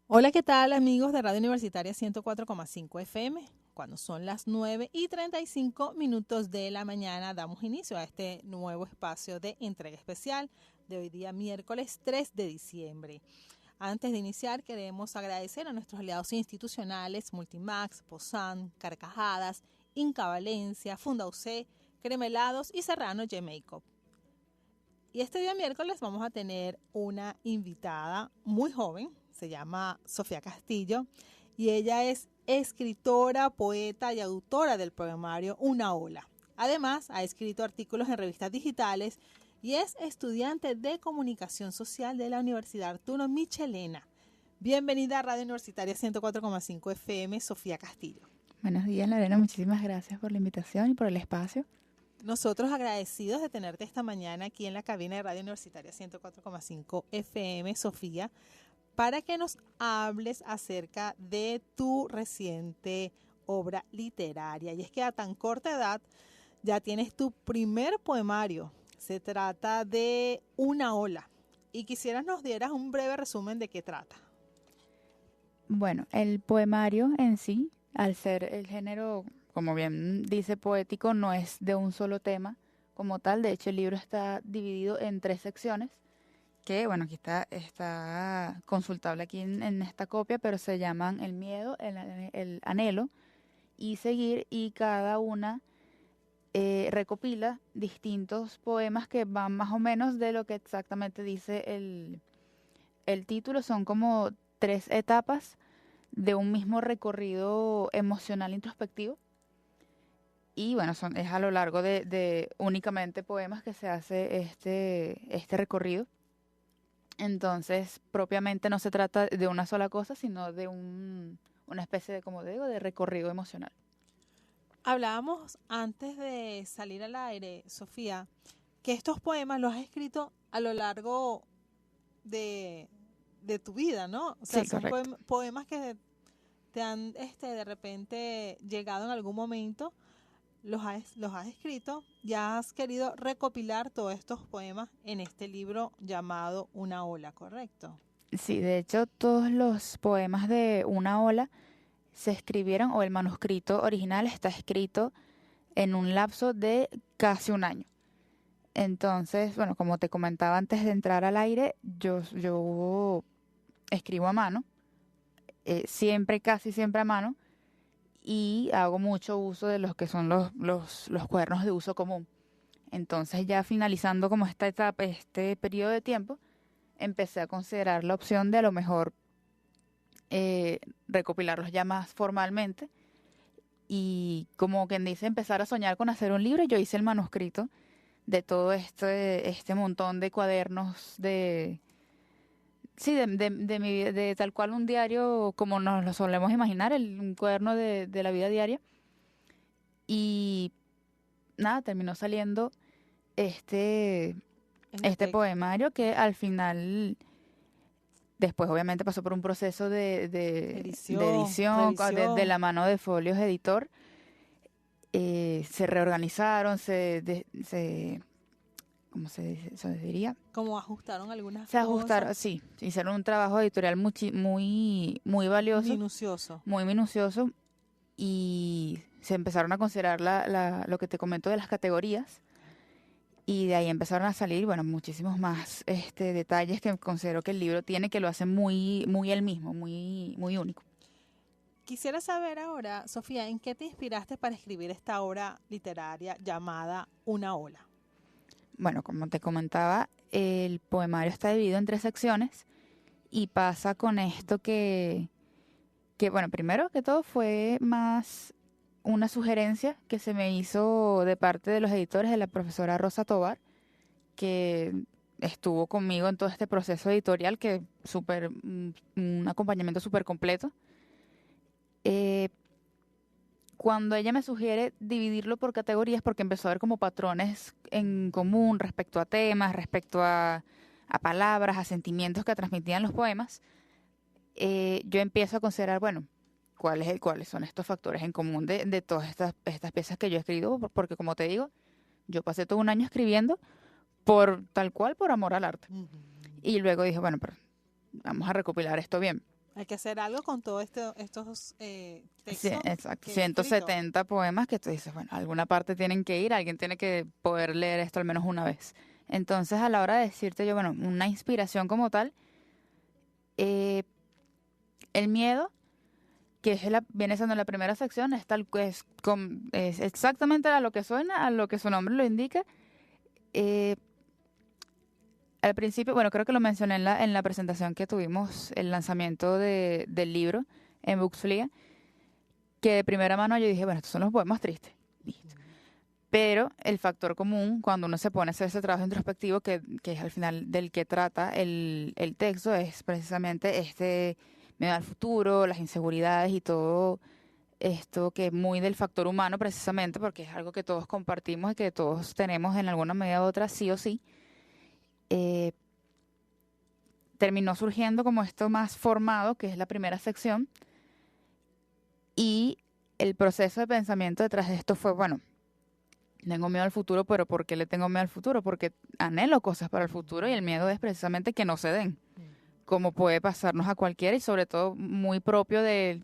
Hola, ¿qué tal amigos de Radio Universitaria 104,5 FM? Cuando son las 9:35 de la mañana, damos inicio a este nuevo espacio de entrega especial de hoy día, miércoles 3 de diciembre. Antes de iniciar, queremos agradecer a nuestros aliados institucionales, Multimax, Posan, Carcajadas, Inca Valencia, Fundauc, Cremelados y Serrano J-Makeup. Y este día miércoles vamos a tener una invitada muy joven, se llama Sofía Castillo, y ella es escritora, poeta y autora del poemario Una Ola. Además, ha escrito artículos en revistas digitales y es estudiante de comunicación social de la Universidad Arturo Michelena. Bienvenida a Radio Universitaria 104,5 FM, Sofía Castillo. Buenos días, Lorena. Muchísimas gracias por la invitación y por el espacio. Nosotros agradecidos de tenerte esta mañana aquí en la cabina de Radio Universitaria 104,5 FM, Sofía, para que nos hables acerca de tu reciente obra literaria. Y es que a tan corta edad ya tienes tu primer poemario. Se trata de Una Ola. Y quisieras nos dieras un breve resumen de qué trata. Bueno, el poemario en sí, al ser el género, como bien dice, poético, no es de un solo tema como tal. De hecho, el libro está dividido en 3 secciones, que, bueno, aquí está consultable aquí en esta copia, pero se llaman El miedo, el anhelo y seguir, y cada una recopila distintos poemas que van más o menos de lo que exactamente dice el título. Son como 3 etapas de un mismo recorrido emocional introspectivo. Y bueno, es a lo largo de únicamente poemas que se hace este recorrido. Entonces, propiamente no se trata de una sola cosa, sino de una especie de, como digo, de recorrido emocional. Hablábamos antes de salir al aire, Sofía, que estos poemas los has escrito a lo largo de tu vida, ¿no? O sea, Sí, son correcto. poemas que te han de repente llegado en algún momento, los has escrito, ya has querido recopilar todos estos poemas en este libro llamado Una Ola, ¿correcto? Sí, de hecho, todos los poemas de Una Ola se escribieron, o el manuscrito original está escrito en un lapso de casi un año. Entonces, bueno, como te comentaba antes de entrar al aire, yo escribo a mano, siempre, casi siempre a mano, y hago mucho uso de los que son los cuadernos de uso común. Entonces, ya finalizando como esta etapa, este periodo de tiempo, empecé a considerar la opción de a lo mejor eh, recopilarlos ya más formalmente, y como quien dice, empezar a soñar con hacer un libro. Yo hice el manuscrito de todo este montón de cuadernos sí, de mi vida, de tal cual un diario como nos lo solemos imaginar, un cuaderno de la vida diaria. Y nada, terminó saliendo este, En este este poemario, que al final, después obviamente pasó por un proceso de edición, edición, de revisión, la mano de Folios Editor. Se reorganizaron, ¿cómo se diría? como ajustaron algunas Se cosas, ajustaron, sí, hicieron un trabajo editorial muy valioso, minucioso. muy minucioso, y se empezaron a considerar lo que te comento de las categorías, y de ahí empezaron a salir, bueno, muchísimos más detalles que considero que el libro tiene, que lo hace muy él mismo, muy único. Quisiera saber ahora, Sofía, ¿en qué te inspiraste para escribir esta obra literaria llamada Una Ola? Bueno, como te comentaba, el poemario está dividido en 3 secciones, y pasa con esto que, bueno, primero que todo fue más una sugerencia que se me hizo de parte de los editores, de la profesora Rosa Tovar, que estuvo conmigo en todo este proceso editorial, que un acompañamiento súper completo. Eh, Cuando ella me sugiere dividirlo por categorías, porque empezó a ver como patrones en común respecto a temas, respecto a palabras, a sentimientos que transmitían los poemas, yo empiezo a considerar, bueno, cuáles son estos factores en común de todas estas piezas que yo he escrito, porque como te digo, yo pasé todo un año escribiendo tal cual por amor al arte. Ujú. Y luego dije, bueno, pero vamos a recopilar esto bien. Hay que hacer algo con todos estos Sí, textos. exacto. que he 170 poemas que tú dices, bueno, a alguna parte tienen que ir, alguien tiene que poder leer esto al menos una vez. Entonces, a la hora de decirte yo, bueno, una inspiración como tal, eh, el miedo, que viene siendo la primera sección, es exactamente a lo que suena, a lo que su nombre lo indica. Eh, Al principio, bueno, creo que lo mencioné en la presentación que tuvimos, el lanzamiento del libro en Booksflia, que de primera mano yo dije, bueno, estos son los poemas tristes. Listo. Pero el factor común, cuando uno se pone a hacer ese trabajo introspectivo, que es al final del que trata el texto, es precisamente este miedo al futuro, las inseguridades y todo esto que es muy del factor humano precisamente, porque es algo que todos compartimos y que todos tenemos en alguna medida u otra, sí o sí. eh, Terminó surgiendo como esto más formado, que es la primera sección, y el proceso de pensamiento detrás de esto fue, bueno, tengo miedo al futuro, pero ¿por qué le tengo miedo al futuro? Porque anhelo cosas para el futuro y el miedo es precisamente que no se den, como puede pasarnos a cualquiera y sobre todo muy propio de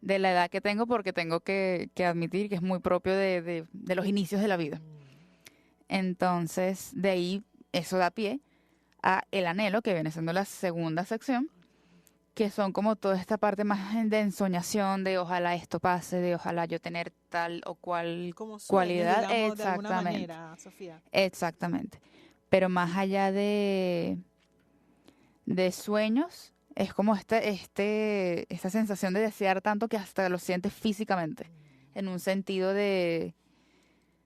la edad que tengo, porque tengo que admitir que es muy propio de los inicios de la vida. Entonces, de ahí eso da pie a el anhelo, que viene siendo la segunda sección, que son como toda esta parte más de ensoñación, de ojalá esto pase, de ojalá yo tener tal o cual como sueños, cualidad. digamos, de alguna Exactamente, manera, Sofía. exactamente. Pero más allá de sueños, es como esta sensación de desear tanto que hasta lo sientes físicamente, en un sentido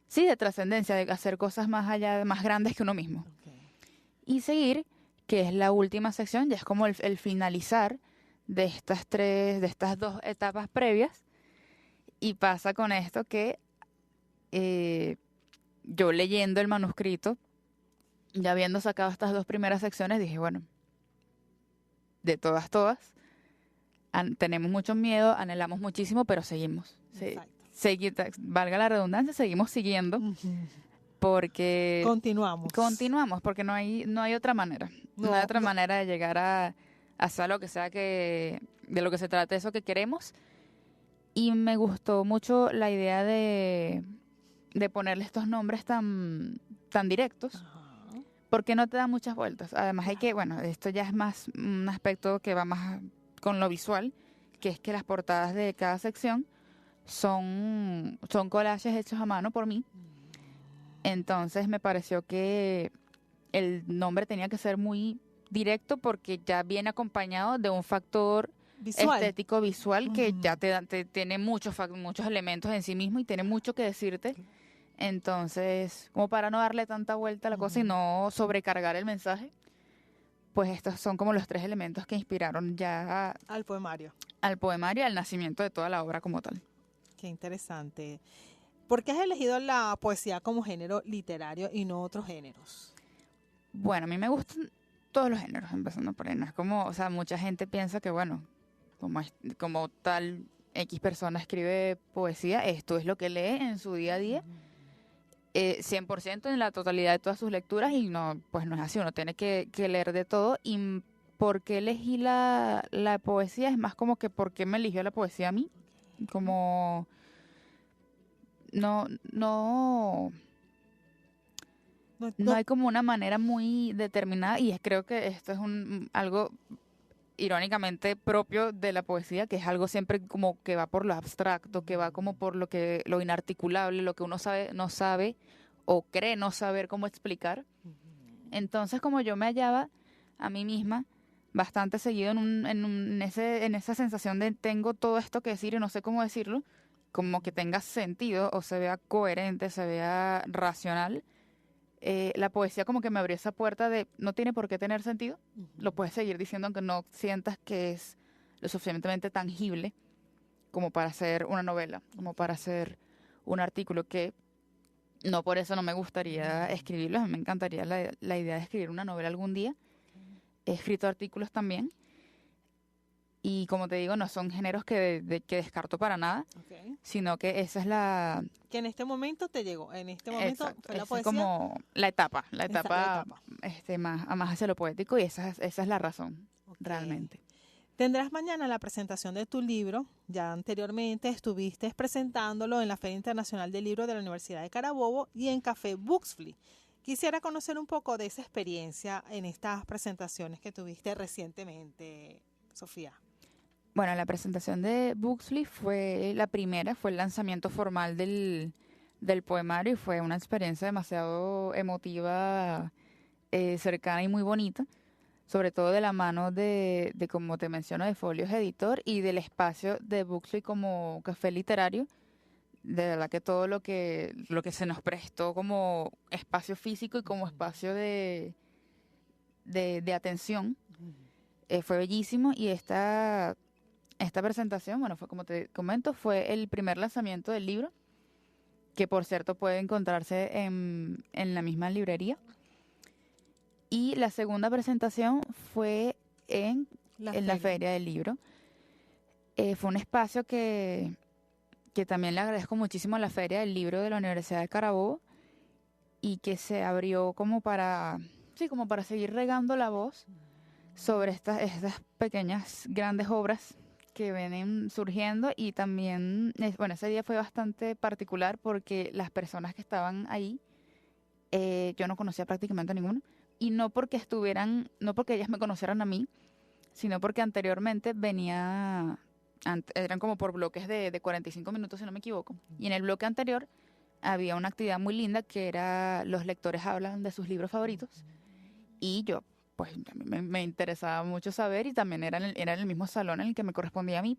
sí, de trascendencia, de hacer cosas más allá, más grandes que uno mismo. Okay. Y seguir, que es la última sección, ya es como el finalizar de estas dos etapas previas. Y pasa con esto que yo leyendo el manuscrito, ya habiendo sacado estas dos primeras secciones, dije, bueno, de todas, tenemos mucho miedo, anhelamos muchísimo, pero seguimos. Valga la redundancia, seguimos siguiendo porque continuamos porque no hay otra manera. No hay otra manera de llegar a hacer lo que sea de lo que se trate eso que queremos. Y me gustó mucho la idea de ponerle estos nombres tan directos. Ajá. Porque no te da muchas vueltas. Además hay que, bueno, esto ya es más un aspecto que va más con lo visual, que es que las portadas de cada sección son collages hechos a mano por mí. Entonces me pareció que el nombre tenía que ser muy directo porque ya viene acompañado de un factor estético visual que ya te tiene muchos elementos en sí mismo y tiene mucho que decirte. Entonces, como para no darle tanta vuelta a la cosa y no sobrecargar el mensaje, pues estos son como los tres elementos que inspiraron ya al poemario, al nacimiento de toda la obra como tal. Qué interesante. ¿Por qué has elegido la poesía como género literario y no otros géneros? Bueno, a mí me gustan todos los géneros, empezando por ahí. No es como, o sea, mucha gente piensa que, bueno, como tal X persona escribe poesía, esto es lo que lee en su día a día. 100% en la totalidad de todas sus lecturas y no, pues no es así, uno tiene que leer de todo. Y por qué elegí la poesía es más como que por qué me eligió la poesía a mí, como no hay como una manera muy determinada y creo que esto es algo irónicamente propio de la poesía, que es algo siempre como que va por lo abstracto, que va como por lo inarticulable, lo que uno no sabe o cree no saber cómo explicar. Entonces, como yo me hallaba a mí misma bastante seguido en esa sensación de tengo todo esto que decir y no sé cómo decirlo, como que tenga sentido o se vea coherente, se vea racional, la poesía como que me abrió esa puerta de no tiene por qué tener sentido, lo puedes seguir diciendo aunque no sientas que es lo suficientemente tangible como para hacer una novela, como para hacer un artículo, que no por eso no me gustaría escribirlo. Me encantaría la idea de escribir una novela algún día. He escrito artículos también y como te digo, no son géneros que descarto para nada, sino que esa es la... Que en este momento te llegó, en este momento exacto, fue la esa es poesía. como la etapa más hacia lo poético y esa es la razón, realmente. Tendrás mañana la presentación de tu libro. Ya anteriormente estuviste presentándolo en la Feria Internacional del Libro de la Universidad de Carabobo y en Café Booksfly. Quisiera conocer un poco de esa experiencia en estas presentaciones que tuviste recientemente, Sofía. Bueno, la presentación de Booksly fue la primera, fue el lanzamiento formal del poemario y fue una experiencia demasiado emotiva, cercana y muy bonita, sobre todo de la mano como te menciono, de Folios Editor y del espacio de Booksly como café literario. De verdad que todo lo que se nos prestó como espacio físico y como espacio de atención fue bellísimo y esta presentación, bueno, fue como te comento, fue el primer lanzamiento del libro, que por cierto puede encontrarse en la misma librería. Y la segunda presentación fue en la Feria del Libro. Fue un espacio que también le agradezco muchísimo a la Feria del Libro de la Universidad de Carabobo y que se abrió como para seguir regando la voz sobre estas pequeñas, grandes obras que vienen surgiendo. Y también, bueno, ese día fue bastante particular porque las personas que estaban ahí, yo no conocía prácticamente a ninguna, y no porque ellas me conocieran a mí, sino porque anteriormente eran como por bloques de 45 minutos, si no me equivoco, y en el bloque anterior había una actividad muy linda que era los lectores hablan de sus libros favoritos, y yo pues me interesaba mucho saber, y también era en el mismo salón en el que me correspondía a mí.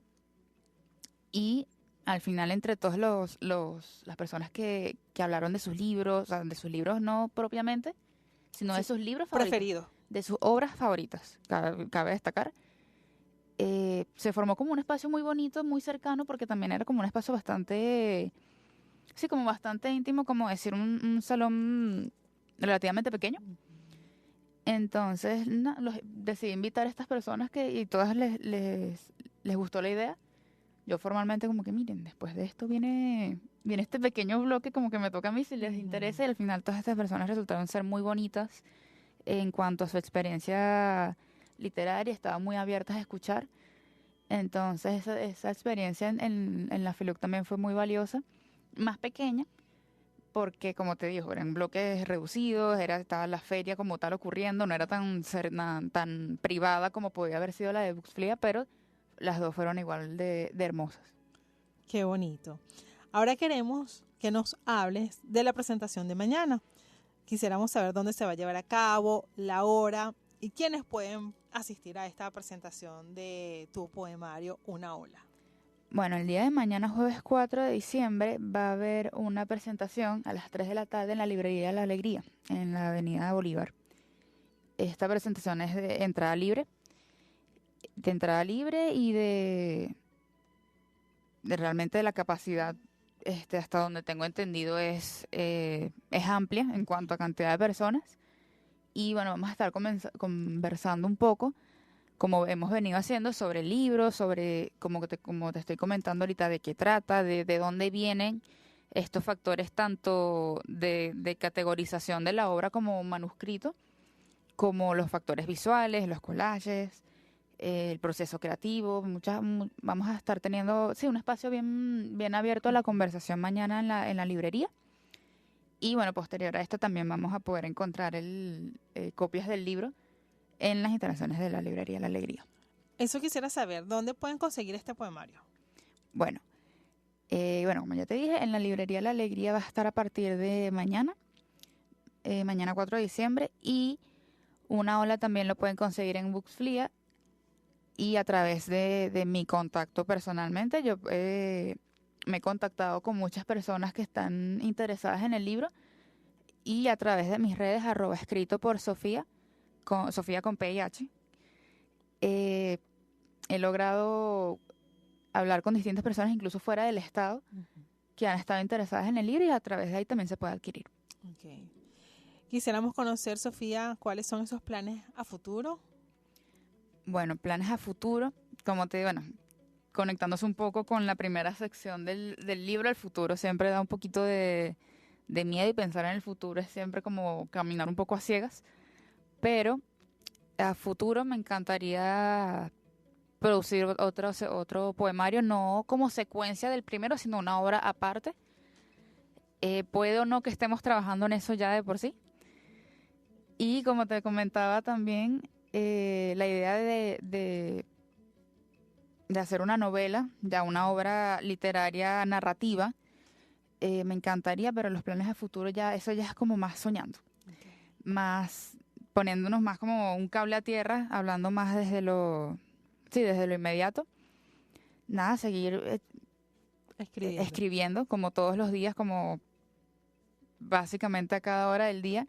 Y al final, entre todas las personas que hablaron de sus libros, o sea, de sus libros no propiamente, sino de sus libros preferidos, de sus obras favoritas, cabe destacar, se formó como un espacio muy bonito, muy cercano, porque también era como un espacio bastante, sí, como bastante íntimo, como decir un salón relativamente pequeño. Entonces, decidí invitar a estas personas y todas les gustó la idea. Yo formalmente como que, miren, después de esto viene este pequeño bloque, como que me toca a mí si les interesa, y al final todas estas personas resultaron ser muy bonitas en cuanto a su experiencia literaria, estaban muy abiertas a escuchar. Entonces esa experiencia en la FILUC también fue muy valiosa, más pequeña, porque como te digo, eran bloques reducidos, estaba la feria como tal ocurriendo, no era tan privada como podía haber sido la de Booksflia, pero las dos fueron igual de hermosas. Qué bonito. Ahora queremos que nos hables de la presentación de mañana. Quisiéramos saber dónde se va a llevar a cabo, la hora y quiénes pueden asistir a esta presentación de tu poemario Una Ola. Bueno, el día de mañana, jueves 4 de diciembre, va a haber una presentación a las 3 de la tarde en la Librería La Alegría, en la Avenida Bolívar. Esta presentación es de entrada libre y de realmente de la capacidad, hasta donde tengo entendido, es amplia en cuanto a cantidad de personas. Y bueno, vamos a estar conversando un poco, como hemos venido haciendo, sobre el libro, sobre, como te estoy comentando ahorita, de qué trata, de dónde vienen estos factores tanto de categorización de la obra como manuscrito, como los factores visuales, los collages, el proceso creativo. Vamos a estar teniendo, sí, un espacio bien abierto a la conversación mañana en la librería. Y bueno, posterior a esto también vamos a poder encontrar copias del libro en las instalaciones de la Librería La Alegría. Eso quisiera saber, ¿dónde pueden conseguir este poemario? Bueno, como ya te dije, en la Librería La Alegría va a estar a partir de mañana 4 de diciembre, y Una Ola también lo pueden conseguir en Booksflia y a través de mi contacto personalmente. Yo me he contactado con muchas personas que están interesadas en el libro, y a través de mis redes, @escrito por Sofía, Sofía con PIH, he logrado hablar con distintas personas, incluso fuera del estado, que han estado interesadas en el libro, y a través de ahí también se puede adquirir. Okay. Quisiéramos conocer, Sofía, cuáles son esos planes a futuro. Bueno, planes a futuro, como te digo, conectándose un poco con la primera sección del libro, el futuro siempre da un poquito de miedo, y pensar en el futuro es siempre como caminar un poco a ciegas, pero a futuro me encantaría producir otro poemario, no como secuencia del primero, sino una obra aparte. Puede o no que estemos trabajando en eso ya de por sí. Y como te comentaba también, la idea de hacer una novela, ya una obra literaria narrativa, me encantaría, pero los planes a futuro eso ya es como más soñando. Okay. Más poniéndonos más como un cable a tierra, hablando más desde lo inmediato. Nada, seguir escribiendo como todos los días, como básicamente a cada hora del día,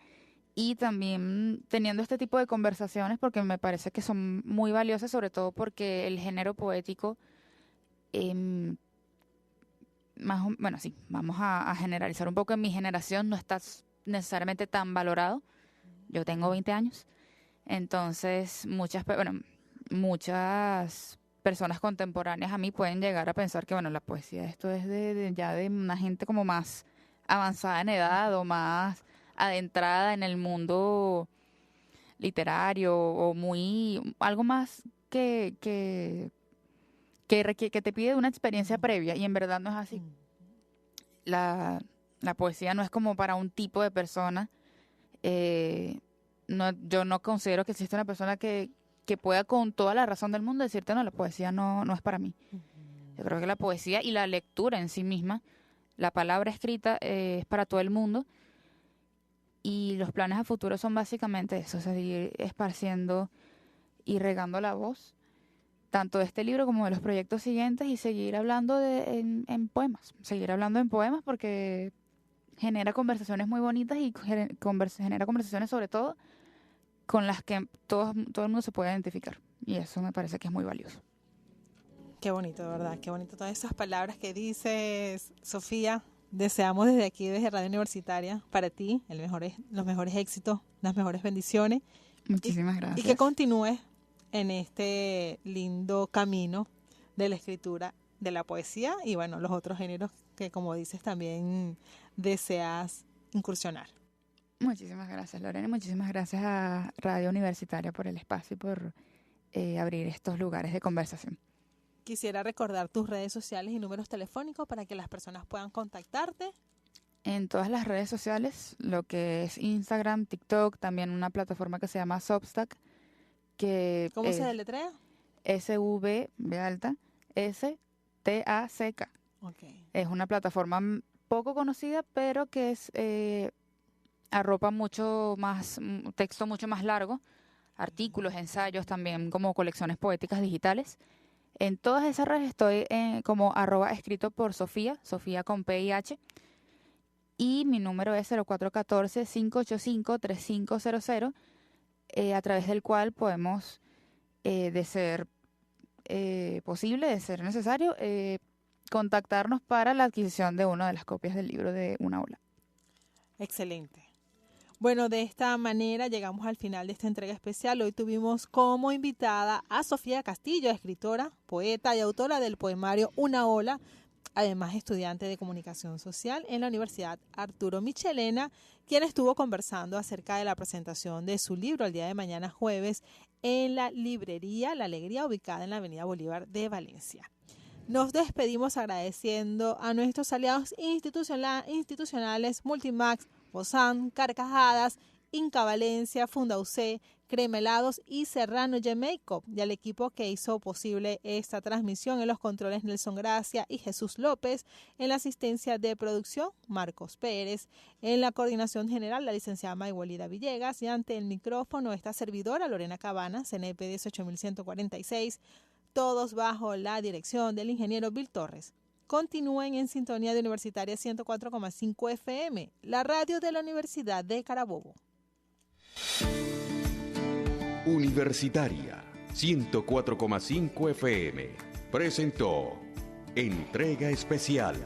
y también teniendo este tipo de conversaciones porque me parece que son muy valiosas, sobre todo porque el género poético, vamos a generalizar un poco, en mi generación no está necesariamente tan valorado. Yo tengo 20 años, entonces muchas personas contemporáneas a mí pueden llegar a pensar que, la poesía, esto es de una gente como más avanzada en edad o más adentrada en el mundo literario o algo más que te pide una experiencia previa, y en verdad no es así. La poesía no es como para un tipo de persona. Yo no considero que exista una persona que pueda con toda la razón del mundo decirte, no, la poesía no es para mí. Yo creo que la poesía y la lectura en sí misma, la palabra escrita, es para todo el mundo, y los planes a futuro son básicamente eso, seguir esparciendo y regando la voz, tanto de este libro como de los proyectos siguientes, y seguir hablando en poemas, porque genera conversaciones muy bonitas y genera conversaciones sobre todo con las que todo el mundo se puede identificar, y eso me parece que es muy valioso. Qué bonito, de verdad, qué bonito todas esas palabras que dices, Sofía. Deseamos desde aquí, desde Radio Universitaria, para ti los mejores éxitos, las mejores bendiciones. Muchísimas gracias. Y que continúes en este lindo camino de la escritura, de la poesía y los otros géneros que, como dices, también deseas incursionar. Muchísimas gracias, Lorena. Muchísimas gracias a Radio Universitaria por el espacio y por abrir estos lugares de conversación. Quisiera recordar tus redes sociales y números telefónicos para que las personas puedan contactarte. En todas las redes sociales, lo que es Instagram, TikTok, también una plataforma que se llama Substack. ¿Cómo se deletrea? SVB_STACK. Okay. Es una plataforma poco conocida, pero que arropa mucho más, texto mucho más largo, artículos, ensayos, también como colecciones poéticas digitales. En todas esas redes estoy como @escrito por Sofía con PIH, y mi número es 0414-585-3500, a través del cual podemos, de ser posible, de ser necesario, contactarnos para la adquisición de una de las copias del libro de Una Ola. Excelente. Bueno, de esta manera llegamos al final de esta entrega especial. Hoy tuvimos como invitada a Sofía Castillo, escritora, poeta y autora del poemario Una Ola, además estudiante de comunicación social en la Universidad Arturo Michelena, quien estuvo conversando acerca de la presentación de su libro el día de mañana jueves en la librería La Alegría, ubicada en la Avenida Bolívar de Valencia. Nos despedimos agradeciendo a nuestros aliados institucionales Multimax, Bozán, Carcajadas, Inca Valencia, Fundauce, Crema Helados y Serrano Makeup, y al equipo que hizo posible esta transmisión: en los controles Nelson Gracia y Jesús López, en la asistencia de producción Marcos Pérez, en la coordinación general la licenciada Maywelida Villegas, y ante el micrófono esta servidora Lorena Cabana, CNP 18146, todos bajo la dirección del ingeniero Bill Torres. Continúen en sintonía de Universitaria 104,5 FM, la radio de la Universidad de Carabobo. Universitaria 104,5 FM presentó Entrega Especial.